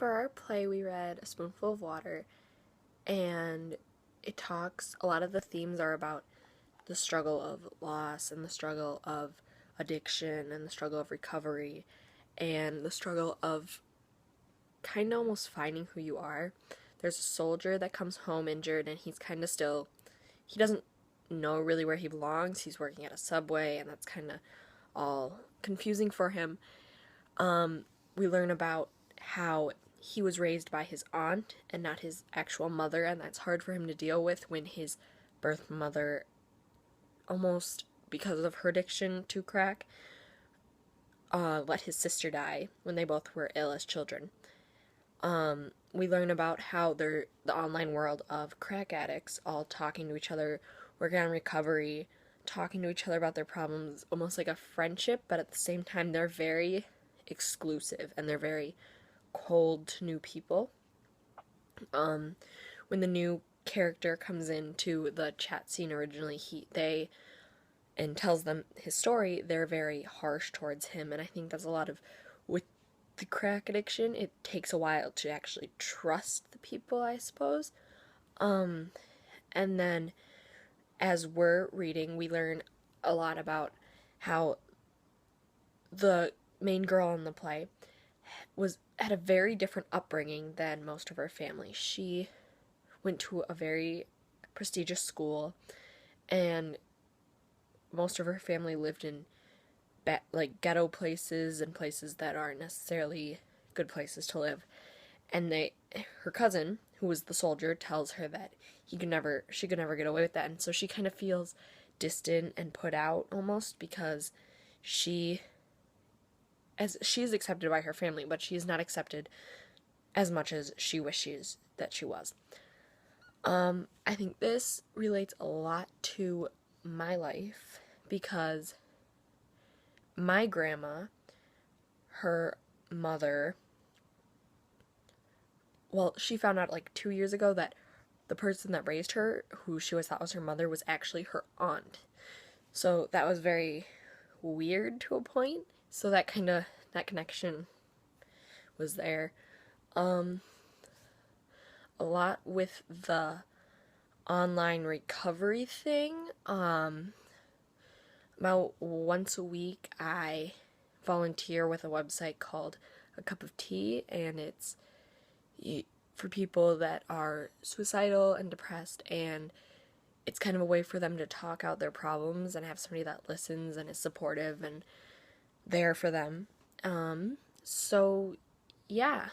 For our play, we read A Spoonful of Water, and a lot of the themes are about the struggle of loss and the struggle of addiction and the struggle of recovery and the struggle of kind of almost finding who you are. There's a soldier that comes home injured, and he's kind of still, he doesn't know really where he belongs. He's working at a Subway, and that's kind of all confusing for him. We learn about how he was raised by his aunt and not his actual mother, and that's hard for him to deal with when his birth mother, almost because of her addiction to crack, let his sister die when they both were ill as children. We learn about how the online world of crack addicts all talking to each other, working on recovery, talking to each other about their problems, almost like a friendship, but at the same time they're very exclusive and they're very cold to new people. When the new character comes into the chat scene originally, and tells them his story, they're very harsh towards him, and I think that's a lot of, with the crack addiction, it takes a while to actually trust the people, I suppose. And then as we're reading, we learn a lot about how the main girl in the play had a very different upbringing than most of her family. She went to a very prestigious school, and most of her family lived in ghetto places and places that aren't necessarily good places to live. And her cousin, who was the soldier, tells her that she could never get away with that, and so she kind of feels distant and put out almost because she is accepted by her family, but she is not accepted as much as she wishes that she was. I think this relates a lot to my life because my grandma, her mother, she found out 2 years ago that the person that raised her, who she always thought was her mother, was actually her aunt. So that was very weird to a point. So that connection was there. A lot with the online recovery thing. About once a week I volunteer with a website called A Cup of Tea, and it's for people that are suicidal and depressed, and it's kind of a way for them to talk out their problems and have somebody that listens and is supportive and there for them. So yeah,